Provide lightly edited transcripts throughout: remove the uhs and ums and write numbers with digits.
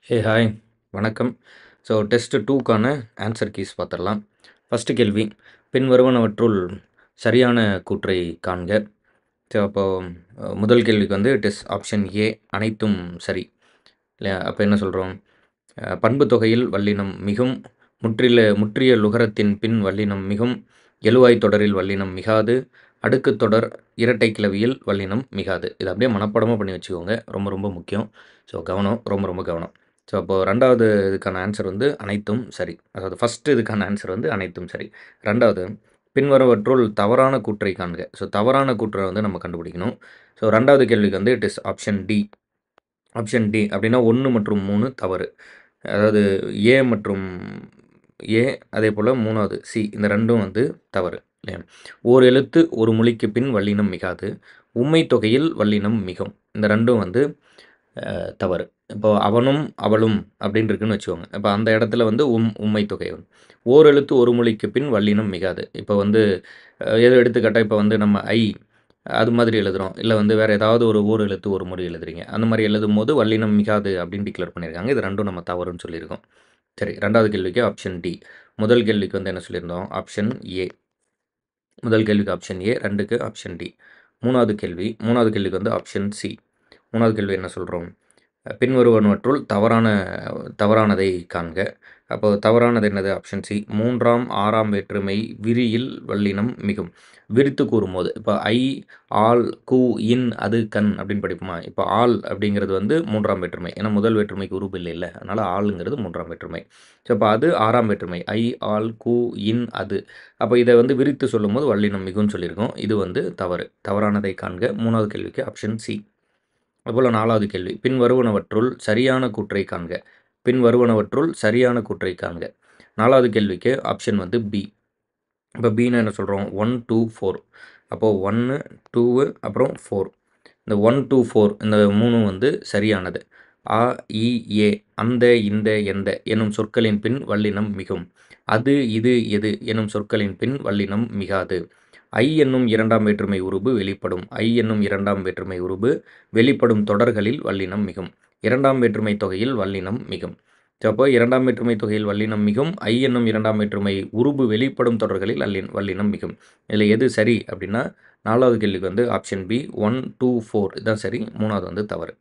Hey hi வணக்கம். So test 2க்கான answer keys பார்த்துடலாம். First கேள்வி, பின்வருவனவற்றுள் சரியான கூற்றை காண்க. ஸோ அப்போ முதல் கேள்விக்கு வந்து இட் இஸ் ஆப்ஷன் ஏ, அனைத்தும் சரி இல்லையா? அப்போ என்ன சொல்கிறோம்? பண்பு தொகையில் வல்லினம் மிகும், முற்றிய லுகரத்தின் பின் வல்லினம் மிகும், எழுவாய் தொடரில் வல்லினம் மிகாது, அடுக்கு தொடர் இரட்டை கிளவியில் வல்லினம் மிகாது. இதை அப்படியே மனப்பாடமாக பண்ணி வச்சுக்கோங்க, ரொம்ப ரொம்ப முக்கியம். ஸோ கவனம், ரொம்ப ரொம்ப கவனம். ஸோ அப்போது ரெண்டாவது இதுக்கான ஆன்சர் வந்து அனைத்தும் சரி. அதாவது ஃபஸ்ட்டு இதுக்கான ஆன்சர் வந்து அனைத்தும் சரி. ரெண்டாவது, பின்வருவற்றுள் தவறான கூற்றை காண்க. ஸோ தவறான கூற்றை வந்து நம்ம கண்டுபிடிக்கணும். ஸோ ரெண்டாவது கேள்விக்கு வந்து it is option D. Option D அப்படின்னா 1 மற்றும் 3 தவறு. அதாவது ஏ மற்றும் ஏ, அதே போல் மூணாவது சி, இந்த ரெண்டும் வந்து தவறு இல்லையா? ஓர் எழுத்து ஒரு மொழிக்கு பின் வல்லினம் மிகாது, உம்மை தொகையில் வல்லினம் மிகும். இந்த ரெண்டும் வந்து தவறு. இப்போ அவனும் அவளும் அப்படின்னு இருக்குன்னு வச்சுக்கோங்க. இப்போ அந்த இடத்துல வந்து உம்மை தொகை வரும். ஓர் எழுத்து ஒரு மொழிக்கு பின் வல்லினம் மிகாது. இப்போ வந்து ஏதோ எடுத்துக்காட்டால் இப்போ வந்து நம்ம ஐ அது மாதிரி எழுதுகிறோம், இல்லை வந்து வேறு ஏதாவது ஓர் எழுத்து ஒரு மொழி எழுதுறீங்க, அந்த மாதிரி எழுதும் போது வல்லினம் மிகாது அப்படின்னு டிக்ளேர் பண்ணியிருக்காங்க. இது ரெண்டும் நம்ம தவறுன்னு சொல்லியிருக்கோம். சரி, ரெண்டாவது கேள்விக்கு ஆப்ஷன் டி. முதல் கேள்விக்கு வந்து என்ன சொல்லியிருந்தோம்? Option A. முதல் கேள்விக்கு ஆப்ஷன் ஏ, ரெண்டுக்கு ஆப்ஷன் டி. மூணாவது கேள்விக்கு வந்து ஆப்ஷன் சி. மூணாவது கேள்வி என்ன சொல்கிறோம்? பின்வருவனவற்றுள் தவறானதை காண்க. அப்போ தவறானது என்னது? Option C. 3ஆம் 6ஆம் வேற்றுமை விரியில் வல்லினம் மிகும். விரித்து கூறும்போது இப்போ ஐ, ஆல், கு, இன், அது, கண் அப்படின்னு படிப்போமா? இப்போ ஆல் அப்படிங்கிறது வந்து 3ஆம் வேற்றுமை. ஏன்னா முதல் வேற்றுமைக்கு உருபு இல்லை, அதனால் ஆளுங்கிறது 3ஆம் வேற்றுமை. ஸோ அப்போ அது 6ஆம் வேற்றுமை. ஐ, ஆல், கு, இன், அது. அப்போ இதை வந்து விரித்து சொல்லும்போது வல்லினம் மிகும்னு சொல்லியிருக்கோம். இது வந்து தவறானதை காண்க. மூணாவது கேள்விக்கு ஆப்ஷன் சி. அதுபோல் நாலாவது கேள்வி, பின்வருவனவற்றுள் சரியான கூற்றை காண்க. பின்வருவனவற்றுள் சரியான கூற்றை காண்க. நாலாவது கேள்விக்கு ஆப்ஷன் வந்து பி. இப்போ பின்னு என்ன சொல்கிறோம்? 1, 2, 4. அப்போது 1, 2 அப்புறம் 4. இந்த 1, 2, 4 இந்த 3 வந்து சரியானது. ஆ, இ, ஏ, அந்த, இந்த, எந்த எனும் சொற்களின் பின் வல்லினம் மிகும். அது, இது, எது எனும் சொற்களின் பின் வல்லினம் மிகாது. ஐ என்னும் இரண்டாம் வேற்றுமை உருபு வெளிப்படும். ஐ என்னும் இரண்டாம் வேற்றுமை உருபு வெளிப்படும் தொடர்களில் வல்லினம் மிகும். இரண்டாம் வேற்றுமை தொகையில் வல்லினம் மிகும். ஸோ அப்போ இரண்டாம் வேற்றுமை தொகையில் வல்லினம் மிகும். ஐ என்னும் இரண்டாம் வேற்றுமை உருபு வெளிப்படும் தொடர்களில் வல்லினம் மிகும். இதில் எது சரி அப்படின்னா நாலாவது கேள்விக்கு வந்து ஆப்ஷன் பி, 1, 2, 4 இதுதான் சரி. மூணாவது வந்து தவறு.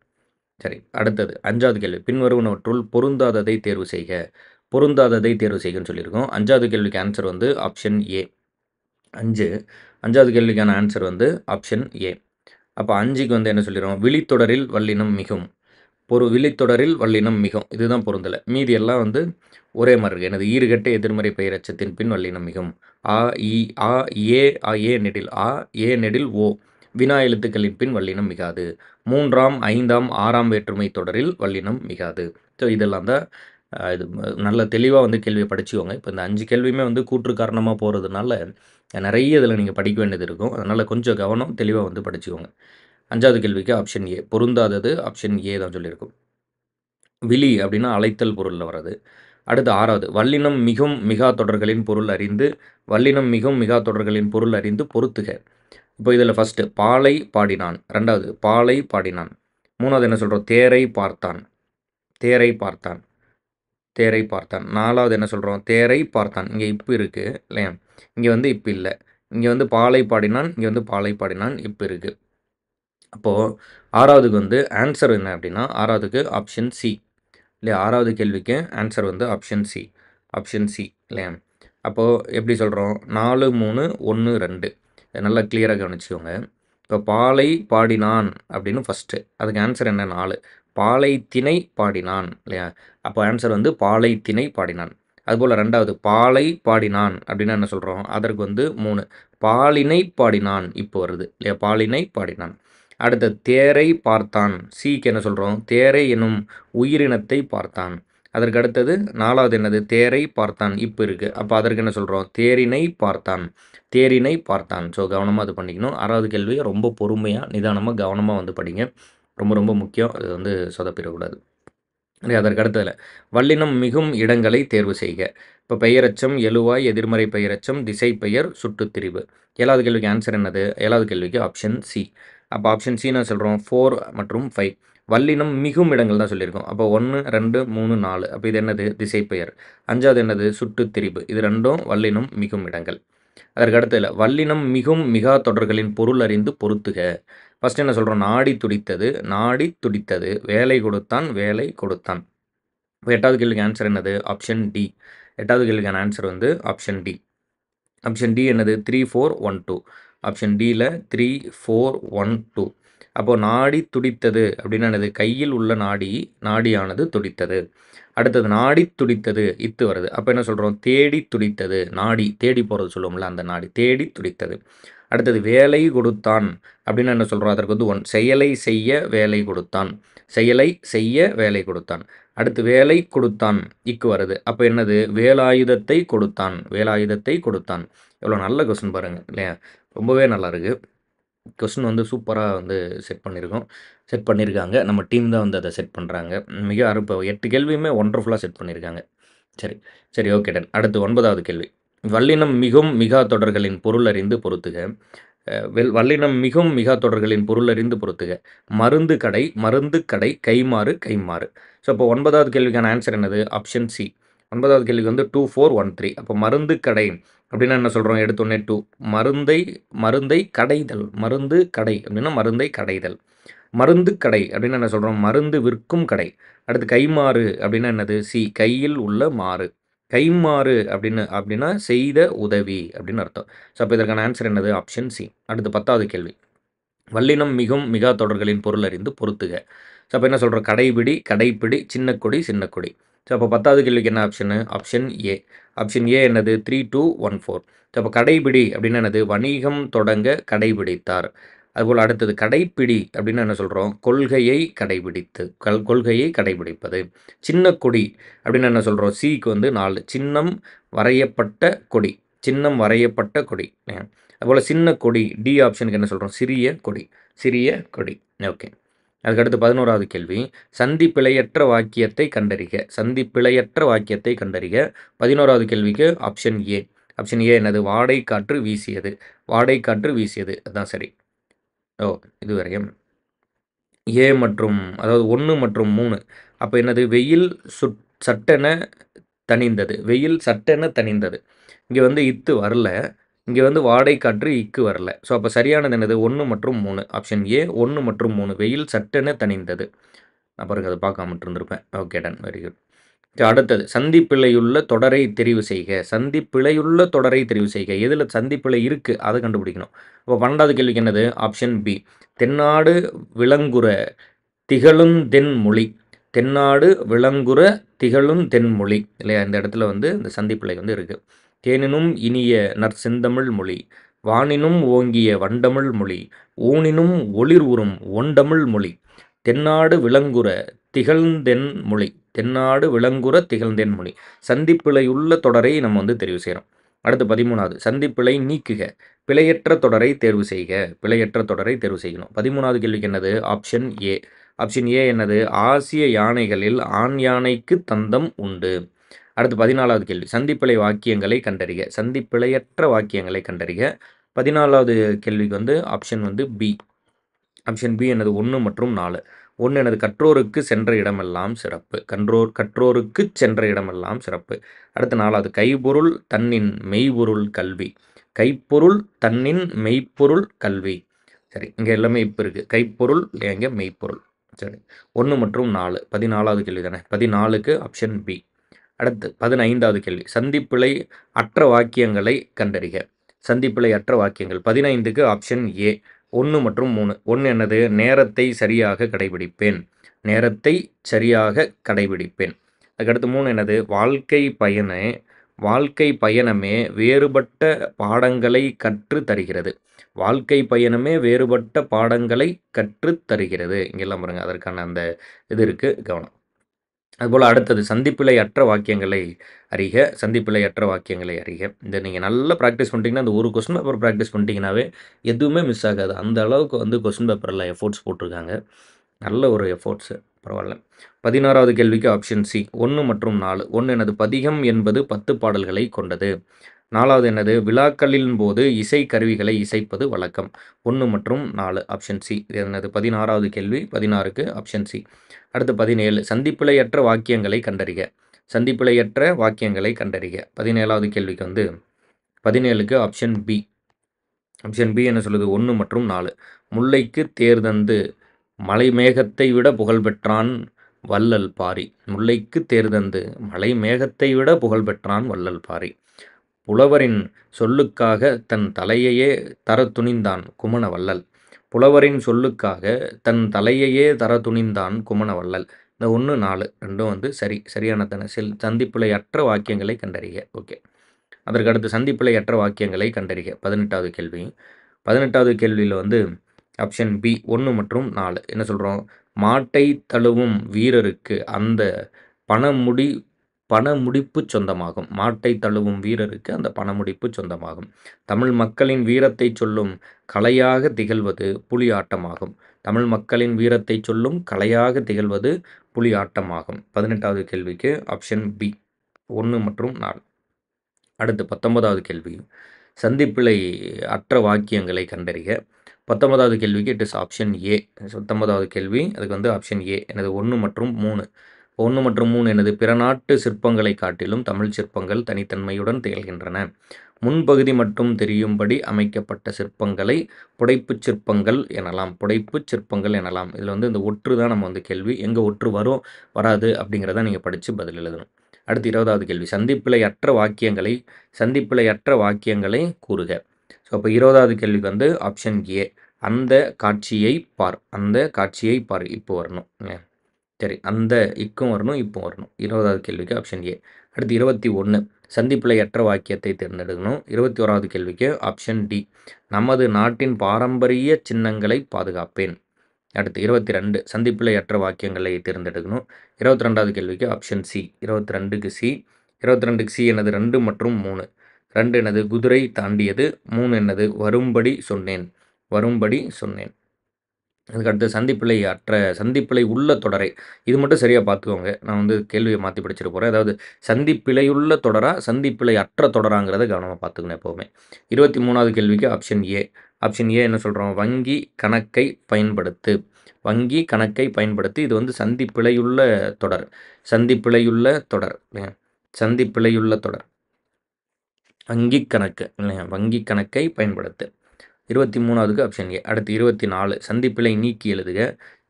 சரி, அடுத்தது அஞ்சாவது கேள்வி, பின்வருவனவற்றுள் பொருந்தாததை தேர்வு செய்க. பொருந்தாததை தேர்வு செய்கன்னு சொல்லியிருக்கோம். அஞ்சாவது கேள்விக்கு ஆன்சர் வந்து ஆப்ஷன் ஏ. 5. அஞ்சாவது கேள்விக்கான ஆன்சர் வந்து ஆப்ஷன் ஏ. அப்போ 5க்கு வந்து என்ன சொல்லிடுறோம்? விழித்தொடரில் வல்லினம் மிகும். விழித்தொடரில் வல்லினம் மிகும். இதுதான் பொருந்தலை. மீதி எல்லாம் வந்து ஒரே மாதிரி இருக்குது. எனது ஈறுகட்ட எதிர்மறை பெயரச்சத்தின் பின் வல்லினம் மிகும். ஆ, இ, ஆ, ஏ, ஏ நெடில் ஆ, ஏ நெடில் ஓ வினா எழுத்துக்களின் பின் வல்லினம் மிகாது. 3ஆம் 5ஆம் 6ஆம் வேற்றுமை தொடரில் வல்லினம் மிகாது. ஸோ இதெல்லாம் தான் இது நல்ல தெளிவாக வந்து கேள்வியை படிச்சுக்கோங்க. இப்போ இந்த 5 கேள்வியுமே வந்து கூற்று காரணமாக போகிறதுனால நிறைய இதில் நீங்கள் படிக்க வேண்டியது இருக்கும். அதனால் கொஞ்சம் கவனம் தெளிவாக வந்து படிச்சுக்கோங்க. அஞ்சாவது கேள்விக்கு ஆப்ஷன் ஏ. பொருந்தாதது ஆப்ஷன் ஏ தான் சொல்லியிருக்கும். விழி அப்படின்னா அழைத்தல் பொருளில் வர்றது. அடுத்து ஆறாவது, வல்லினம் மிகும் மிகா தொடர்களின் பொருள் அறிந்து, வல்லினம் மிகும் மிகா தொடர்களின் பொருள் அறிந்து பொருத்துக. இப்போ இதில் ஃபஸ்ட்டு பாலை பாடினான், ரெண்டாவது பாலை பாடினான், மூணாவது என்ன சொல்கிறோம்? தேரை பார்த்தான், தேரை பார்த்தான், தேரை பார்த்தான். நாலாவது என்ன சொல்கிறோம்? தேரை பார்த்தான். இங்கே இப்பு இருக்குது இல்லையா? இங்கே வந்து இப்பு இல்லை. இங்கே வந்து பாலை பாடினான், இங்கே வந்து பாலை பாடினான், இப்பு இருக்குது. அப்போது ஆறாவதுக்கு வந்து ஆன்சர் என்ன அப்படின்னா, ஆறாவதுக்கு ஆப்ஷன் சி இல்லையா? ஆறாவது கேள்விக்கு ஆன்சர் வந்து ஆப்ஷன் சி. ஆப்ஷன் சி இல்லையா? அப்போது எப்படி சொல்கிறோம்? 4, 3, 1, 2 நல்லா கிளியராக கவனிச்சுக்கோங்க. இப்போ பாலை பாடினான் அப்படின்னு ஃபஸ்ட்டு, அதுக்கு ஆன்சர் என்ன? 4. பாலை திணை பாடினான் இல்லையா? அப்போ ஆன்சர் வந்து பாலை திணை பாடினான். அதுபோல் ரெண்டாவது பாலை பாடினான் அப்படின்னா என்ன சொல்கிறோம்? அதற்கு வந்து 3. பாலினை பாடினான் இப்போ வருது இல்லையா? பாலினை பாடினான். அடுத்த தேரை பார்த்தான், சிக்கு என்ன சொல்கிறோம்? தேரை என்னும் உயிரினத்தை பார்த்தான். அதற்கு அடுத்தது நாலாவது என்னது? தேரை பார்த்தான் இப்போ இருக்குது. அப்போ அதற்கு என்ன சொல்கிறோம்? தேரினை பார்த்தான், தேரினை பார்த்தான். ஸோ கவனமாக அது பண்ணிக்கணும். ஆறாவது கேள்வி ரொம்ப பொறுமையாக நிதானமாக கவனமாக வந்து படிங்க. ரொம்ப ரொம்ப முக்கியம். அது வந்து சொதப்பிடக்கூடாது. அதற்கு அடுத்ததில் வல்லினம் மிகும் இடங்களை தேர்வு செய்க. இப்போ பெயரச்சம், எழுவாய், எதிர்மறை பெயரச்சம், திசை பெயர், சுட்டுத்திரிவு. ஏழாவது கேள்விக்கு ஆன்சர் என்னது? ஏழாவது கேள்விக்கு ஆப்ஷன் சி. அப்போ ஆப்ஷன் சி நான் சொல்கிறோம் 4 மற்றும் 5. வல்லினம் மிகும் இடங்கள் தான் சொல்லியிருக்கோம். அப்போ 1, 2, 3, 4 அப்போ இது என்னது? திசைப்பெயர். 5வது என்னது? சுட்டுத்திரிபு. இது 2ம் வல்லினம் மிகும் இடங்கள். அதற்கு அடுத்ததுல வல்லினம் மிகும் மிகா தொடர்களின் பொருள் அறிந்து பொருத்துக. ஃபர்ஸ்ட் என்ன சொல்றோம்? நாடி துடித்தது, நாடி துடித்தது, வேலை கொடுத்தான், வேலை கொடுத்தான். இப்போ 8வது கேள்விக்கு ஆன்சர் என்னது? Option D. 8வது கேள்விக்கான ஆன்சர் வந்து ஆப்ஷன் டி. ஆப்ஷன் டி என்னது? 3, 4, 1, 2. ஆப்ஷன் டியில் 3, 4, 1, 2. அப்போது நாடி துடித்தது அப்படின்னா என்னது? கையில் உள்ள நாடியானது துடித்தது. அடுத்தது நாடி துடித்தது இத்து வருது. அப்போ என்ன சொல்கிறோம்? தேடி துடித்தது. நாடி தேடி போகிறது சொல்லுவோம்ல, அந்த நாடி தேடி துடித்தது. அடுத்தது வேலை கொடுத்தான் அப்படின்னா என்ன சொல்கிறோம்? அதற்கு வந்து செயலை செய்ய வேலை கொடுத்தான். செயலை செய்ய வேலை கொடுத்தான். அடுத்து வேலை கொடுத்தான் இக்கு வருது. அப்போ என்னது? வேலாயுதத்தை கொடுத்தான். வேலாயுதத்தை கொடுத்தான். எவ்வளோ நல்ல கொஸ்டின் பாருங்கள் இல்லையா? ரொம்பவே நல்லா இருக்குது. கொஸ்டின் வந்து சூப்பராக வந்து செட் பண்ணியிருக்காங்க. நம்ம டீம் தான் வந்து அதை செட் பண்ணுறாங்க. மிக 8 கேள்வியுமே ஒண்டர்ஃபுல்லாக செட் பண்ணியிருக்காங்க. சரி சரி ஓகே டன். அடுத்து 9வது கேள்வி. வல்லினம் மிகும் மிகா தொடர்களின் பொருள் அறிந்து பொருத்துக. வல்லினம் மிகும் மிகா தொடர்களின் பொருள் அறிந்து பொருத்துக. மருந்து கடை, மருந்து கடை, கைமாறு, கைமாறு. ஸோ அப்போ 9வது கேள்விக்கான ஆன்சர் என்னது? Option C. 9வது கேள்விக்கு வந்து 2, 4, 1, 3. அப்போ மருந்து கடை அப்படின்னா என்ன சொல்கிறோம்? எடுத்தோடனே 2. மருந்தை கடைதல். மருந்து கடை அப்படின்னா மருந்தை கடைதல். மருந்து கடை அப்படின்னா என்ன சொல்கிறோம்? மருந்து விற்கும் கடை. அடுத்து கைமாறு அப்படின்னா என்னது? சி. கையில் உள்ள மாறு. கைமாறு அப்படின்னா செய்த உதவி அப்படின்னு அர்த்தம். ஸோ அப்போ இதற்கான ஆன்சர் என்னது? Option C. அடுத்து 10வது கேள்வி. வல்லினம் மிகும் மிகா தொடர்களின் பொருள் அறிந்து பொருத்துக. ஸோ அப்போ என்ன சொல்கிறோம்? கடைபிடி, கடைப்பிடி, சின்னக்கொடி, சின்னக்கொடி. ஸோ அப்போ 10வது கேள்விக்கு என்ன option? Option A. Option A என்னது? 3, 2, 1, 4. ஸோ அப்போ கடைபிடி அப்படின்னா என்னது? வணிகம் தொடங்க கடைபிடித்தார். அதுபோல் அடுத்தது கடைப்பிடி அப்படின்னா என்ன சொல்கிறோம்? கொள்கையை கடைபிடிப்பது. சின்ன கொடி அப்படின்னு என்ன சொல்கிறோம்? சிக்கு வந்து 4. சின்னம் வரையப்பட்ட கொடி. சின்னம் வரையப்பட்ட கொடி. அதுபோல் சின்ன கொடி. டி ஆப்ஷனுக்கு என்ன சொல்கிறோம்? சிறிய கொடி. சிறிய கொடி. ஓகே. அதுக்கடுத்து 11வது கேள்வி. சந்தி பிழையற்ற வாக்கியத்தை கண்டறிக. சந்தி பிழையற்ற வாக்கியத்தை கண்டறிக. 11வது கேள்விக்கு ஆப்ஷன் ஏ. ஆப்ஷன் ஏ என்னது? வாடை காற்று வீசியது. வாடை காற்று வீசியது அதுதான் சரி. இதுவரையும் ஏ மற்றும் அதாவது 1 மற்றும் 3. அப்போ என்னது? வெயில் சட்டென தணிந்தது. வெயில் சட்டென தணிந்தது. இங்கே வந்து இத்து வரல. இங்கே வந்து வாடை காற்று இக்கு வரல. ஸோ அப்போ சரியானது என்னது? 1 மற்றும் 3. ஆப்ஷன் ஏ 1 மற்றும் 3. வெயில் சட்டென தணிந்தது. நான் பாருங்க அதை பார்க்காம இருந்திருப்பேன். Okay done. Very good. அடுத்தது சந்திப்பிழையுள்ள தொடரை தெரிவு செய்க. சந்திப்பிழையுள்ள தொடரை தெரிவு செய்க. எதில் சந்திப்பிழை இருக்குது அதை கண்டுபிடிக்கணும். இப்போ 12வது கேள்விக்கு என்னது? Option B. தென்னாடு விளங்குற திகழும் தென்மொழி. தென்னாடு விளங்குற திகழும் தென்மொழி இல்லையா? இந்த இடத்துல வந்து இந்த சந்திப்பிழை வந்து இருக்குது. தேனினும் இனிய நற்செந்தமிழ் மொழி, வானினும் ஓங்கிய வண்டமிழ் மொழி, ஊனினும் ஒளிர் உறும் ஒண்டமிழ் மொழி, தென்னாடு விளங்குற திகழ்ந்தென் மொழி. தென்னாடு விளங்குற திகழ்ந்தென் மொழி. சந்திப்பிழையுள்ள தொடரை நம்ம வந்து தெரிவு செய்கிறோம். அடுத்து 13வது. சந்திப்பிழை நீக்குக. பிழையற்ற தொடரை தேர்வு செய்க. பிழையற்ற தொடரை தேர்வு செய்யணும். 13வது கேள்விக்கு என்னது? Option A. ஆப்ஷன் ஏ என்னது? ஆசிய யானைகளில் ஆண் யானைக்கு தந்தம் உண்டு. அடுத்து 14வது கேள்வி. சந்திப்பிழை வாக்கியங்களை கண்டறிக. சந்திப்பிழையற்ற வாக்கியங்களை கண்டறிக. 14வது கேள்விக்கு வந்து ஆப்ஷன் வந்து பி. ஆப்ஷன் பி என்னது? 1 மற்றும் 4. 1 எனது? கற்றோருக்கு சென்ற இடமெல்லாம் சிறப்பு. கற்றோருக்கு சென்ற இடமெல்லாம் சிறப்பு. அடுத்து 4வது. கைப்பொருள் தன்னின் மெய்ப்பொருள் கல்வி. கைப்பொருள் தன்னின் மெய்ப்பொருள் கல்வி. சரி, இங்கே எல்லாமே இப்போ இருக்குது. கைப்பொருள் இங்கே மெய்ப்பொருள். சரி, 1 மற்றும் 4. 14வது கேள்வி தானே? 14க்கு ஆப்ஷன் பி. அடுத்து 15வது கேள்வி. சந்திப்பிழை அற்ற வாக்கியங்களை கண்டறிக. சந்திப்பிழை அற்ற வாக்கியங்கள் 15க்கு ஆப்ஷன் ஏ. 1 மற்றும் 3. 1 என்னது? நேரத்தை சரியாக கடைபிடிப்பேன். நேரத்தை சரியாக கடைபிடிப்பேன். அதுக்கடுத்து 3 என்னது? வாழ்க்கை பயணமே வேறுபட்ட பாடங்களை கற்று தருகிறது. வாழ்க்கை பயணமே வேறுபட்ட பாடங்களை கற்று தருகிறது. இங்கெல்லாம் பாருங்க, அதற்கான அந்த இது இருக்குது, கவனம். அதுபோல் அடுத்தது சந்திப்பிழை அற்ற வாக்கியங்களை அறிக. சந்திப்பிழை அற்ற வாக்கியங்களை அறிக. இந்த நீங்கள் நல்லா ப்ராக்டிஸ் பண்ணிட்டீங்கன்னா, அந்த ஒரு கொஸ்டின் பேப்பர் ப்ராக்டிஸ் பண்ணிட்டீங்கன்னாவே எதுவுமே மிஸ் ஆகாது. அந்த அளவுக்கு வந்து கொஸ்டின் பேப்பரில் எஃபோர்ட்ஸ் போட்டிருக்காங்க. நல்ல ஒரு எஃபோர்ட்ஸு, பரவாயில்ல. 16வது கேள்விக்கு ஆப்ஷன் சி. 1 மற்றும் 4. 1 எனது? பதிகம் என்பது 10 பாடல்களை கொண்டது. 4வது என்னது? விழாக்களின் போது இசை கருவிகளை இசைப்பது வழக்கம். 1 மற்றும் 4 ஆப்ஷன் சி. இது என்னது? 16வது கேள்வி. 16க்கு ஆப்ஷன் சி. அடுத்து 17 சந்திப்பிழையற்ற வாக்கியங்களை கண்டறிக. சந்திப்பிழையற்ற வாக்கியங்களை கண்டறிக. 17வது கேள்விக்கு வந்து 17க்கு ஆப்ஷன் பி. ஆப்ஷன் பி என்ன சொல்லுது? 1 மற்றும் 4. முல்லைக்கு தேர்தந்து மலைமேகத்தை விட புகழ்பெற்றான் வள்ளல் பாரி. முல்லைக்கு தேர்தந்து மலைமேகத்தை விட புகழ்பெற்றான் வள்ளல் பாரி. புலவரின் சொல்லுக்காக தன் தலையையே தரத் துணிந்தான் குமண வள்ளல். புலவரின் சொல்லுக்காக தன் தலையையே தரத் துணிந்தான் குமண வள்ளல். இந்த 1, 4 2ம் வந்து சரியானதான சந்திப்பிழையற்ற வாக்கியங்களை கண்டறிக. ஓகே. அதற்கு அடுத்து சந்திப்பிழையற்ற வாக்கியங்களை கண்டறிக. 18வது கேள்வி. 18வது கேள்வியில் வந்து ஆப்ஷன் பி 1 மற்றும் 4 என்ன சொல்கிறோம்? மாட்டை தழுவும் வீரருக்கு அந்த பணமுடிப்பு சொந்தமாகும். மாட்டை தழுவும் வீரருக்கு அந்த பணமுடிப்பு சொந்தமாகும். தமிழ் மக்களின் வீரத்தை சொல்லும் கலையாக திகழ்வது புலி ஆட்டமாகும். தமிழ் மக்களின் வீரத்தை சொல்லும் கலையாக திகழ்வது புலி ஆட்டமாகும். 18வது கேள்விக்கு ஆப்ஷன் பி 1 மற்றும் 4. அடுத்து 19வது கேள்வி. சந்திப்பிழை அற்ற வாக்கியங்களை கண்டறிக. 19வது கேள்விக்கு இட் இஸ் ஆப்ஷன் ஏ. 19வது கேள்வி அதுக்கு வந்து ஆப்ஷன் ஏ எனது 1 மற்றும் 3. 1 மற்றும் 3 எனது பிற நாட்டு சிற்பங்களை காட்டிலும் தமிழ் சிற்பங்கள் தனித்தன்மையுடன் திகழ்கின்றன. முன்பகுதி மட்டும் தெரியும்படி அமைக்கப்பட்ட சிற்பங்களை புடைப்புச் சிற்பங்கள் எனலாம். புடைப்புச் சிற்பங்கள் எனலாம். இதில் வந்து இந்த ஒற்று தான் நம்ம வந்து கேள்வி. எங்கே ஒற்று வரும் வராது அப்படிங்கிறத நீங்கள் படித்து பதில் எழுதணும். அடுத்து 20வது கேள்வி. சந்திப்பிழையற்ற வாக்கியங்களை கூறுக. ஸோ அப்போ 20வது கேள்விக்கு வந்து ஆப்ஷன் ஏ அந்த காட்சியை பார். அந்த காட்சியை பார் இப்போ வரணும். சரி, அந்த இக்கும் வரணும், இப்போ வரணும். 20வது கேள்விக்கு ஆப்ஷன் ஏ. அடுத்து 21 சந்திப்பிழையற்ற வாக்கியத்தை தேர்ந்தெடுக்கணும். 21வது கேள்விக்கு ஆப்ஷன் டி நமது நாட்டின் பாரம்பரிய சின்னங்களை பாதுகாப்பேன். அடுத்து 22 சந்திப்பிழையற்ற வாக்கியங்களை தேர்ந்தெடுக்கணும். 22வது கேள்விக்கு ஆப்ஷன் சி. 22க்கு சி. 22க்கு சி என்னது? 2 மற்றும் 3. 2 என்னது? குதிரை தாண்டியது. 3 என்னது? வரும்படி சொன்னேன். வரும்படி சொன்னேன். அதுக்கடுத்து சந்திப்பிழை உள்ள தொடரை. இது மட்டும் சரியாக பார்த்துக்கோங்க. நான் வந்து கேள்வியை மாற்றி படிச்சுட்டு போகிறேன். அதாவது சந்திப்பிழையுள்ள தொடரா சந்திப்பிழை அற்ற தொடராங்கிறத கவனமாக பார்த்துக்கணும் எப்போவுமே. 23வது கேள்விக்கு ஆப்ஷன் ஏ. ஆப்ஷன் ஏ என்ன சொல்கிறோம்? வங்கி கணக்கை பயன்படுத்து. வங்கி கணக்கை பயன்படுத்தி இது வந்து சந்திப்பிழையுள்ள தொடர். சந்திப்பிழையுள்ள தொடர். சந்திப்பிழையுள்ள தொடர். வங்கி கணக்கு இல்லையா? வங்கி கணக்கை பயன்படுத்து. 23வதுக்கு ஆப்ஷன் ஏ. அடுத்து 24 சந்திப்பிழை நீக்கி எழுதுக.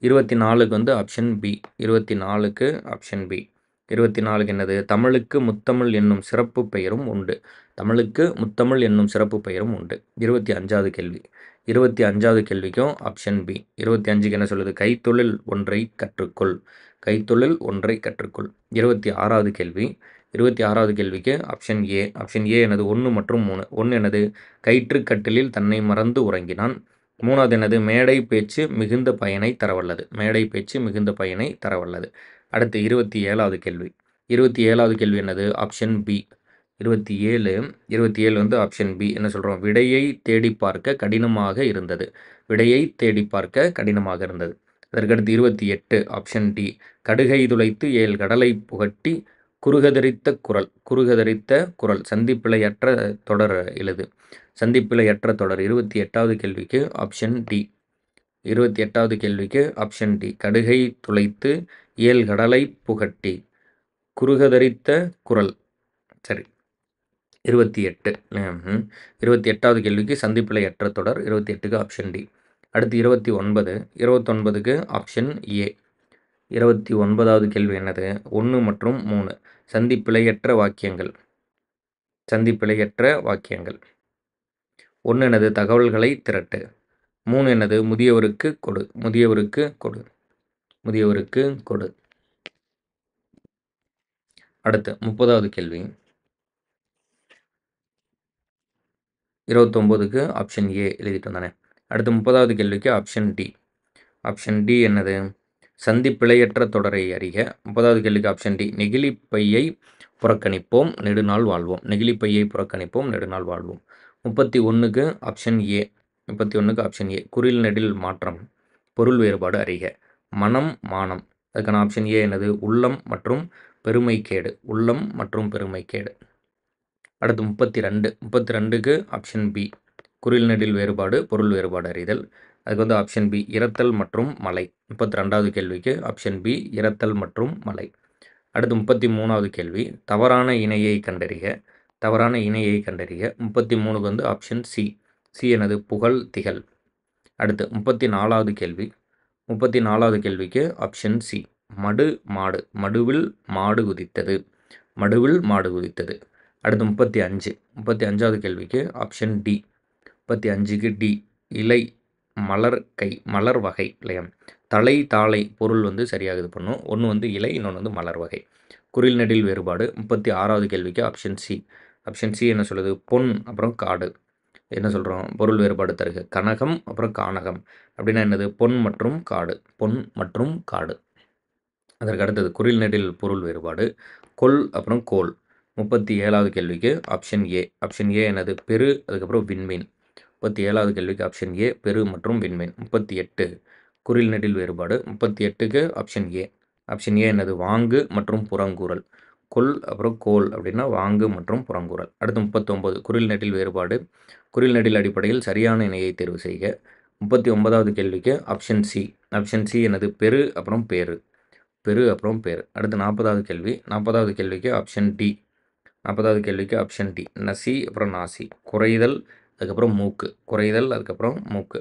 24க்கு வந்து ஆப்ஷன் பி. 24க்கு ஆப்ஷன் பி. 24க்கு என்னது? தமிழுக்கு முத்தமிழ் என்னும் சிறப்பு பெயரும் உண்டு. தமிழுக்கு முத்தமிழ் என்னும் சிறப்பு பெயரும் உண்டு. 25வது கேள்வி. 25வது கேள்விக்கும் ஆப்ஷன் பி. 25க்கு என்ன சொல்லுது? கைத்தொழில் ஒன்றை கற்றுக்கொள். கைத்தொழில் ஒன்றை கற்றுக்கொள். 26வது கேள்வி. 26வது கேள்விக்கு ஆப்ஷன் ஏ. ஆப்ஷன் ஏ எனது 1 மற்றும் 3. 1 எனது? கயிற்றுக்கட்டிலில் தன்னை மறந்து உறங்கினான். 3வது எனது? மேடை பேச்சு மிகுந்த பயனை தரவல்லது. மேடை பேச்சு மிகுந்த பயனை தரவல்லது. அடுத்து 27வது கேள்வி. 27வது கேள்வி என்னது? Option B. 27 வந்து ஆப்ஷன் பி. என்ன சொல்கிறோம்? விடையை தேடி பார்க்க கடினமாக இருந்தது. விடையை தேடி பார்க்க கடினமாக இருந்தது. அதற்கடுத்து 28 ஆப்ஷன் டி. கடுகை துளைத்து 7 கடலை புகட்டி குறுகதரித்த குரல். குறுகதரித்த குரல். சந்திப்பிழையற்ற தொடர் எழுது. சந்திப்பிழையற்ற தொடர். 28வது கேள்விக்கு ஆப்ஷன் டி. 28வது கேள்விக்கு ஆப்ஷன் டி. கடுகை துளைத்து 7 கடலை புகட்டி குறுகதரித்த குரல். சரி, 28. 28வது கேள்விக்கு சந்திப்பிழையற்ற தொடர். 28க்கு ஆப்ஷன் டி. அடுத்து 29. 29க்கு ஆப்ஷன் ஏ. 29வது கேள்வி என்னது? 1 மற்றும் 3 சந்திப்பிழையற்ற வாக்கியங்கள். சந்திப்பிழையற்ற வாக்கியங்கள். 1 என்னது? தகவல்களை திரட்டு. 3 என்னது? முதியவருக்கு கொடு. முதியவருக்கு கொடு. முதியவருக்கு கொடு. அடுத்து 30வது கேள்வி. 29க்கு ஆப்ஷன் ஏ எழுதிட்டு வந்தானே. அடுத்து 30வது கேள்விக்கு ஆப்ஷன் டி. ஆப்ஷன் டி என்னது? சந்திப்பிழையற்ற தொடரை அறிக. 30வது கேள்விக்கு ஆப்ஷன் டி. நெகிழிப்பையை புறக்கணிப்போம் நெடுநாள் வாழ்வோம். நெகிழிப்பையை புறக்கணிப்போம் நெடுநாள் வாழ்வோம். 31க்கு ஆப்ஷன் ஏ. 31க்கு ஆப்ஷன் ஏ. குறில் நெடில் மாற்றம் பொருள் வேறுபாடு அறிக. மனம் மானம். அதுக்கான ஆப்ஷன் ஏ என்னது? உள்ளம் மற்றும் பெருமைக்கேடு. உள்ளம் மற்றும் பெருமைக்கேடு. அடுத்து 32. 32க்கு ஆப்ஷன் பி. குறில் நெடில் வேறுபாடு, பொருள் வேறுபாடு அறிதல். அதுக்கு வந்து ஆப்ஷன் பி இரத்தல் மற்றும் மலை. 32வது கேள்விக்கு ஆப்ஷன் பி இரத்தல் மற்றும் மலை. அடுத்து 33வது கேள்வி தவறான இணையை கண்டறிக. தவறான இணையை கண்டறிக. 33க்கு வந்து ஆப்ஷன் சி. சி எனது புகழ் திகழ். அடுத்து 34வது கேள்வி. 34வது கேள்விக்கு ஆப்ஷன் சி மடு மாடு. மடுவில் மாடு குதித்தது. மடுவில் மாடு குதித்தது. அடுத்து 35. 35வது கேள்விக்கு ஆப்ஷன் டி. 35க்கு டி இலை மலர் கை மலர் வகை இல்லையா. தலை தாளை பொருள் வந்து சரியாக இது பண்ணும். ஒன்று வந்து இலை, இன்னொன்று வந்து மலர் வகை. குறில் நெடில் வேறுபாடு. 36வது கேள்விக்கு ஆப்ஷன் சி. ஆப்ஷன் சி என்ன சொல்லுது? பொன் அப்புறம் காடு. என்ன சொல்கிறோம்? பொருள் வேறுபாடு தருக. கனகம் அப்புறம் கானகம் அப்படின்னா என்னது? பொன் மற்றும் காடு. பொன் மற்றும் காடு. அதற்கு அடுத்தது குறில் நெடில் பொருள் வேறுபாடு. கொல் அப்புறம் கோல். 37வது கேள்விக்கு ஆப்ஷன் ஏ. ஆப்ஷன் ஏ என்னது? பெரு, அதுக்கப்புறம் விண்மீன். 37வது கேள்விக்கு ஆப்ஷன் ஏ பெரு மற்றும் விண்மீன். 38 குறில் நெடில் வேறுபாடு. 38க்கு ஆப்ஷன் ஏ. ஆப்ஷன் ஏ என்னது? வாங்கு மற்றும் புறங்கூறல். கொல் அப்புறம் கோல் அப்படின்னா வாங்கு மற்றும் புறங்கூறல். அடுத்து 39 குறில் நெடில் வேறுபாடு. குறில் நெடில் அடிப்படையில் சரியான இணையை தேர்வு செய்க. 39வது கேள்விக்கு ஆப்ஷன் சி. ஆப்ஷன் சி என்னது? பெரு அப்புறம் பேரு. பெரு அப்புறம் பேரு. அடுத்து 40வது கேள்வி. 40வது கேள்விக்கு ஆப்ஷன் டி. 40வது கேள்விக்கு ஆப்ஷன் டி நசி அப்புறம் நாசி. குறைதல் அதுக்கப்புறம் மூக்கு. குறைதல் அதுக்கப்புறம் மூக்கு.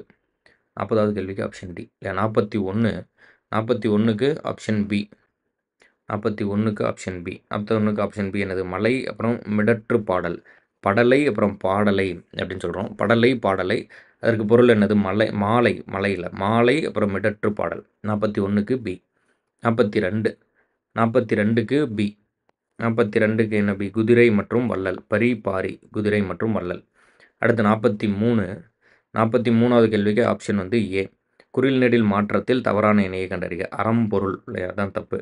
40வது கேள்விக்கு ஆப்ஷன் டி. 41. 41க்கு ஆப்ஷன் பி. 41க்கு ஆப்ஷன் பி. 41க்கு ஆப்ஷன் பி என்னது? மலை அப்புறம் மிடற்று பாடல். படலை அப்புறம் பாடலை அப்படின்னு சொல்கிறோம். படலை பாடலை. அதற்கு பொருள் என்னது? மலை மாலை. மலையில் மாலை அப்புறம் மிடற்று பாடல். 41க்கு பி. 42. 42க்கு பி. 42க்கு என்ன பி? குதிரை மற்றும் வள்ளல். பரி பாரி குதிரை மற்றும் வள்ளல். அடுத்து 43. 43வது கேள்விக்கு ஆப்ஷன் வந்து ஏ. குறில் நெடில் மாற்றத்தில் தவறான இணையை கண்டறிக. அறம் பொருள் இல்லையா? அதான் தப்பு.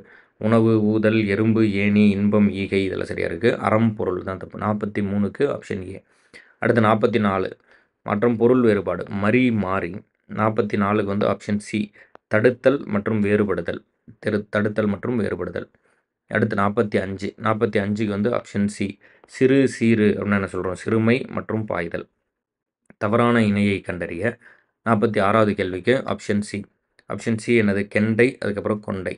உணவு, ஊதல், எறும்பு, ஏணி, இன்பம், ஈகை இதெல்லாம் சரியாக இருக்குது. அறம் பொருள் தான் தப்பு. 43க்கு ஆப்ஷன் ஏ. அடுத்து 44 மாற்றம் பொருள் வேறுபாடு. மறி மாறி. 44க்கு வந்து ஆப்ஷன் சி தடுத்தல் மற்றும் வேறுபடுதல். தடுத்தல் மற்றும் வேறுபடுதல். அடுத்து 45. 45க்கு வந்து ஆப்ஷன் சி சிறு சீரு அப்படின்னு என்ன சொல்கிறோம்? சிறுமை மற்றும் பாய்தல். தவறான இணையை கண்டறிய. 46வது கேள்விக்கு ஆப்ஷன் சி. ஆப்ஷன் சி என்னது? கெண்டை அதுக்கப்புறம் கொண்டை.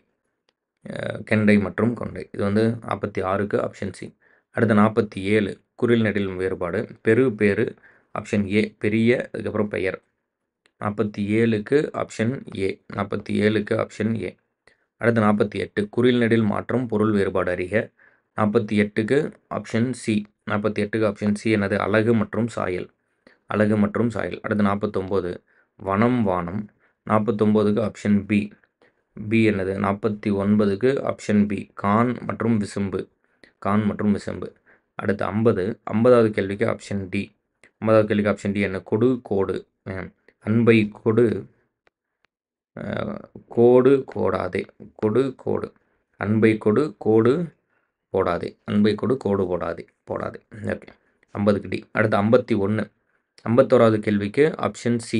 கெண்டை மற்றும் கொண்டை. இது வந்து 46க்கு ஆப்ஷன் சி. அடுத்து 47 குறில் நெடில் வேறுபாடு. பெரு பேரு. ஆப்ஷன் ஏ பெரிய அதுக்கப்புறம் பெயர். 47க்கு ஆப்ஷன் ஏ. 47க்கு ஆப்ஷன் ஏ. அடுத்து 48 குறில் நெடில் மாற்றம் பொருள் வேறுபாடு அறிக. 48க்கு ஆப்ஷன் சி. 48க்கு ஆப்ஷன் சி என்னது? அழகு மற்றும் சாயல். அழகு மற்றும் சாயல். அடுத்து 49 வனம் வானம். 49க்கு ஆப்ஷன் பி. பி என்னது? 49க்கு ஆப்ஷன் பி கான் மற்றும் விசும்பு. கான் மற்றும் விசும்பு. அடுத்து 50. 50வது கேள்விக்கு ஆப்ஷன் டி. 50வது கேள்விக்கு ஆப்ஷன் டி என்ன? கொடு கோடு. அன்பை கொடு கோடு கோடாதே. கொடு கோடு. அன்பை கொடு கோடு போடாதே. அன்பை கொடு கோடு போடாதே. ஓகே. 50க்கு டி. அடுத்து 51. 51வது கேள்விக்கு ஆப்ஷன் சி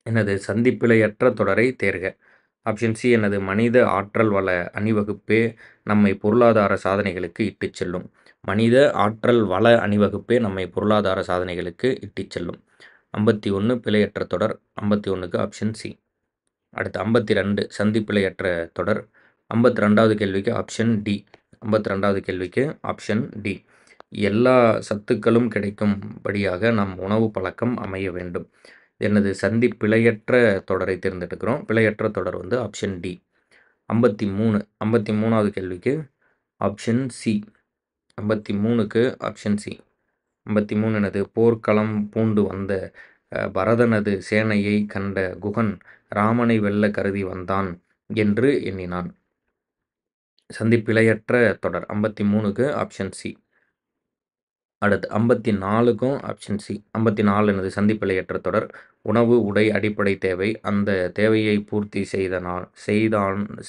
என்னது? சந்திப்பிழையற்ற தொடரை தேர்க. ஆப்ஷன் சி என்னது? மனித ஆற்றல் வள அணிவகுப்பே நம்மை பொருளாதார சாதனைகளுக்கு இட்டுச் செல்லும். மனித ஆற்றல் வள அணிவகுப்பே நம்மை பொருளாதார சாதனைகளுக்கு இட்டுச் செல்லும். 51 பிழையற்ற தொடர். 51க்கு ஆப்ஷன் சி. அடுத்து 52 சந்திப்பிழையற்ற தொடர். 52வது கேள்விக்கு ஆப்ஷன் டி. 52வது கேள்விக்கு ஆப்ஷன் டி எல்லா சத்துக்களும் கிடைக்கும்படியாக நம் உணவு பழக்கம் அமைய வேண்டும். என்னது? சந்தி பிழையற்ற தொடரை தேர்ந்தெடுக்கிறோம். பிழையற்ற தொடர் வந்து ஆப்ஷன் டி. 53. 53வது கேள்விக்கு ஆப்ஷன் சி. 53க்கு ஆப்ஷன் சி. 53 என்னது? போர்க்களம் பூண்டு வந்த பரதனது சேனையை கண்ட குகன் ராமனை வெல்ல கருதி வந்தான் என்று எண்ணினான். சந்திப்பிழையற்ற தொடர். 53க்கு ஆப்ஷன் சி. அடுத்து 54க்கும் ஆப்ஷன் சி. 54 என்னது? சந்திப்பிழையற்ற தொடர். உணவு உடை அடிப்படை தேவை. அந்த தேவையை பூர்த்தி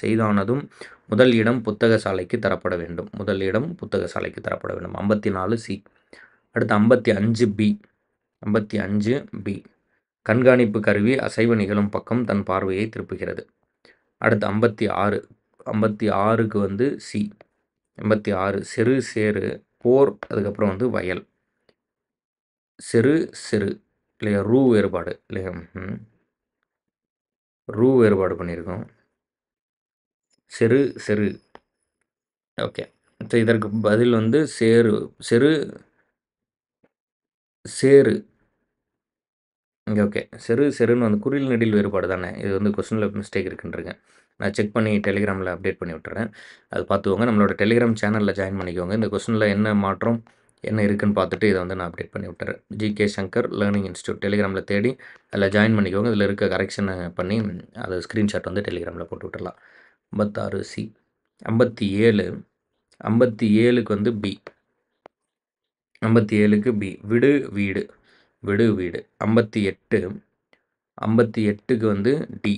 செய்தானதும் முதல் இடம் புத்தக சாலைக்கு தரப்பட வேண்டும். முதல் இடம் புத்தக சாலைக்கு தரப்பட வேண்டும். 54 சி. அடுத்து 55 பி. 55 பி கண்காணிப்பு கருவி அசைவு நிகழும் பக்கம் தன் பார்வையை திருப்புகிறது. அடுத்து 56. 56க்கு வந்து சி. 56 சிறு சேறு போர், அதுக்கப்புறம் வந்து வயல். சிறு சிறு இல்லையா? ரூ வேறுபாடு இல்லையா? ரூ வேறுபாடு பண்ணியிருக்கோம். சிறு சிறு. ஓகே. ஸோ இதற்கு பதில் வந்து சேறு சிறு சேறு. ஓகே. செருன்னு வந்து குறில் நெடில் வேறுபாடு தானே. இது வந்து கொஸ்டின்ல மிஸ்டேக் இருக்குன்றீங்க. நான் செக் பண்ணி டெலிகிராமில அப்டேட் பண்ணி விட்டுறேன். அது பார்த்துக்கோங்க. நம்மளோட டெலிகிராம் சேனல்ல ஜாயின் பண்ணிக்கோங்க. இந்த கொஸ்டின்ல என்ன மாற்றம், என்ன இருக்குன்னு பார்த்துட்டு இத வந்து நான் அப்டேட் பண்ணி விட்டுறேன். ஜிகே சங்கர் லேர்னிங் இன்ஸ்டிடியூட் டெலிகிராமில தேடி அதில ஜாயின் பண்ணிக்கோங்க. இதில இருக்க கரெக்ஷன பண்ணி அத ஸ்க்ரீன்ஷாட் வந்து டெலிகிராமில போட்டு விட்டுறலாம். 56 சி. 57 57க்கு வந்து பி. 57க்கு பி. விடு வீடு. விடு வீடு. 58 58க்கு வந்து டி.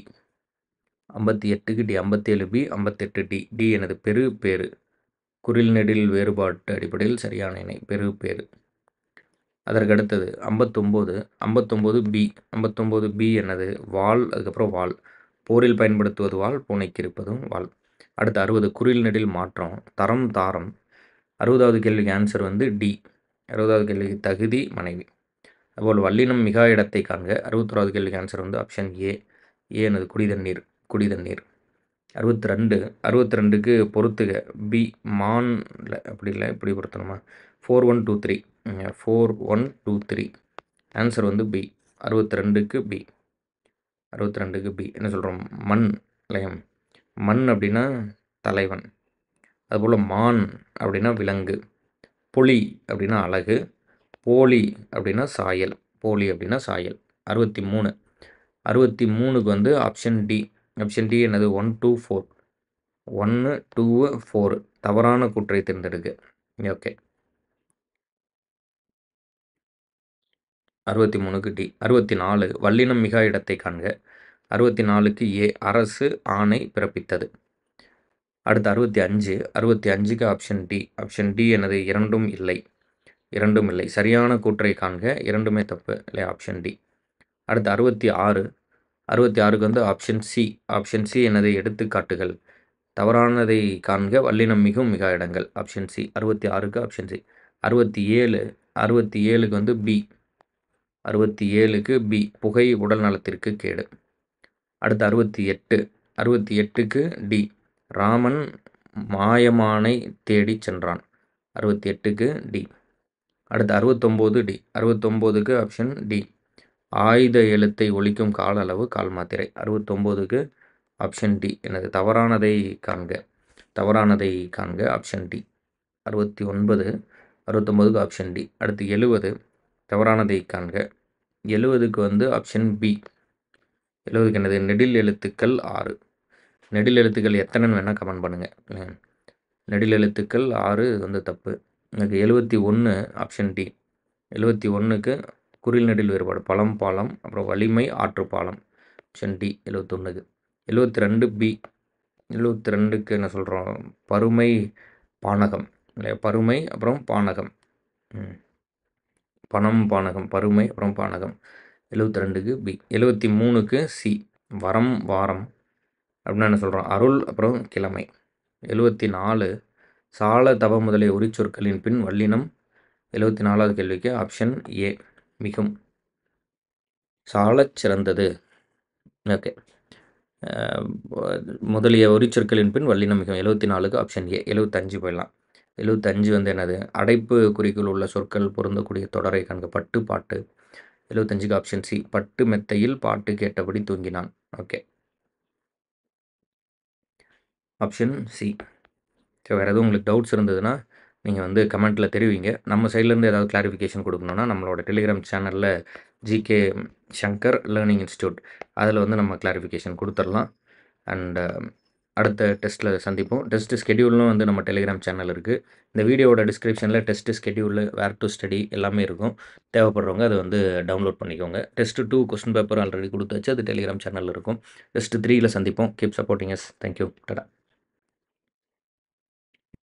58க்கு டி. 57 பி. 58 டி. டி எனது பெரு பேறு. குறில் நெடில் வேறுபாட்டு அடிப்படையில் சரியான இணை. பெரு பேறு. அதற்கு அடுத்தது 59 59 பி. 59 பி என்னது? வாள், அதுக்கப்புறம் வாள். போரில் பயன்படுத்துவது வாள், பூனைக்கு இருப்பதும் வாள். அடுத்து 60 குறில் நெடில் மாற்றம். தரம் தாரம். 60வது கேள்விக்கு ஆன்சர் வந்து டி. 60வது கேள்விக்கு தகுதி மனைவி. அதுபோல் வல்லினம் மிகா இடத்தை காண்க. 61வது கேள்விக்கு ஆன்சர் வந்து ஆப்ஷன் ஏ. ஏ என்னது? குடிதண்ணீர். குடிதண்ணீர். 62 62க்கு பொறுத்துக. பி. மான்ல அப்படி இல்லை, இப்படி பொருத்தணுமா? 4123 4123 ஆன்சர் வந்து பி. 62க்கு பி. 62க்கு பி. என்ன சொல்கிறோம்? மண் லயம். மண் அப்படின்னா தலைவன். அதுபோல் மான் அப்படின்னா விலங்கு. பொலி அப்படின்னா அழகு. போலி அப்படின்னா சாயல். போலி அப்படின்னா சாயல். 63 63க்கு வந்து ஆப்ஷன் டி. ஆப்ஷன் டி என்னது? 1 2 4 1 2 4 தவறான கூற்றை தேர்ந்தெடுக்க. ஓகே. 63க்கு டி. 64 வல்லினம் மிகா இடத்தை காண்க. 64க்கு ஏ. அரசு ஆணை பிறப்பித்தது. அடுத்து 65 65க்கு ஆப்ஷன் டி. ஆப்ஷன் டி என்னது? இரண்டும் இல்லை. இரண்டும் இல்லை. சரியான கூற்றை காண்க. இரண்டுமே தப்பு இல்லையா? Option D. அடுத்து 66 66க்கு வந்து ஆப்ஷன் சி. ஆப்ஷன் சி என்னது? எடுத்துக்காட்டுகள். தவறானதை காண்க. வல்லினம் மிகும் மிகா இடங்கள். Option C. 66க்கு ஆப்ஷன் சி. 67 67க்கு வந்து பி. 67க்கு பி. புகை உடல் நலத்திற்கு கேடு. அடுத்து 68 68க்கு டி. ராமன் மாயமானை தேடிச் சென்றான். 68க்கு டி. அடுத்து 69 டி. 69க்கு option D. ஆயுத எழுத்தை ஒலிக்கும் கால அளவு கால் மாத்திரை. 69க்கு ஆப்ஷன் டி. எனது தவறானதை காண்க. தவறானதை காண்க. Option D. 69 69க்கு ஆப்ஷன் டி. அடுத்து 70 தவறானதை காண்க. 70க்கு வந்து ஆப்ஷன் பி. 70க்கு என்னது? நெடில் எழுத்துக்கள் 6. நெடில் எழுத்துக்கள் எத்தனைன்னு வேணால் கமெண்ட் பண்ணுங்கள். நெடில் எழுத்துக்கள் 6 வந்து தப்பு. எனக்கு 71 ஆப்ஷன் டி. 71க்கு குறில் நெடில் வேறுபாடு. பழம் பாலம், அப்புறம் வலிமை ஆற்றுப்பாலம். ஆப்ஷன் டி 71க்கு. 72 பி. 72க்கு என்ன சொல்கிறோம்? பருமை பானகம் இல்லையா? பருமை அப்புறம் பானகம். பணம் பானகம். பருமை அப்புறம் பானகம். 72க்கு பி. 73க்கு சி. வரம் வாரம் அப்படின்னா என்ன சொல்கிறோம்? அருள் அப்புறம் கிழமை. 74 சால தவ முதலிய உரிச்சொற்களின் பின் வல்லினம். 74வது கேள்விக்கு ஆப்ஷன் ஏ. மிகும். சாலச் சிறந்தது. ஓகே. முதலிய உரிச்சொற்களின் பின் வல்லினம் மிகும். 74க்கு ஆப்ஷன் ஏ. 75 போயிடலாம். 75 வந்து என்னது? அடைப்பு குறிக்குள் உள்ள சொற்கள் பொருந்தக்கூடிய தொடரை காண்க. பட்டு பாட்டு. 75க்கு ஆப்ஷன் சி. பட்டு மெத்தையில் பாட்டு கேட்டபடி தூங்கினான். ஓகே. Option C. ஸோ வேறு எதுவும் உங்களுக்கு டவுட்ஸ் இருந்ததுன்னா நீங்கள் வந்து கமெண்ட்டில் தெரிவிங்க. நம்ம சைட்லேருந்து ஏதாவது கிளாரிஃபிகேஷன் கொடுக்கணுன்னா நம்மளோட டெலிகிராம் சேனலில் ஜிகே சங்கர் லேர்னிங் இன்ஸ்டியூட் அதில் வந்து நம்ம கிளாரிஃபிகேஷன் கொடுத்துடலாம். அண்ட் அடுத்த டெஸ்ட்டில் சந்திப்போம். டெஸ்ட்டு ஸ்கெடியூலும் வந்து நம்ம டெலிகிராம் சேனல் இருக்குது. இந்த வீடியோவோட டிஸ்கிரிப்ஷனில் test schedule, where to study எல்லாமே இருக்கும். தேவைப்படுறவங்க அதை வந்து டவுன்லோட் பண்ணிக்கோங்க. டெஸ்ட்டு 2 கொஸ்டின் பேப்பர் ஆல்ரெடி கொடுத்தாச்சு. அது டெலிகிராம் சேனலில் இருக்கும். டெஸ்ட்டு 3ல் சந்திப்போம். Keep supporting us. Thank you. Tata.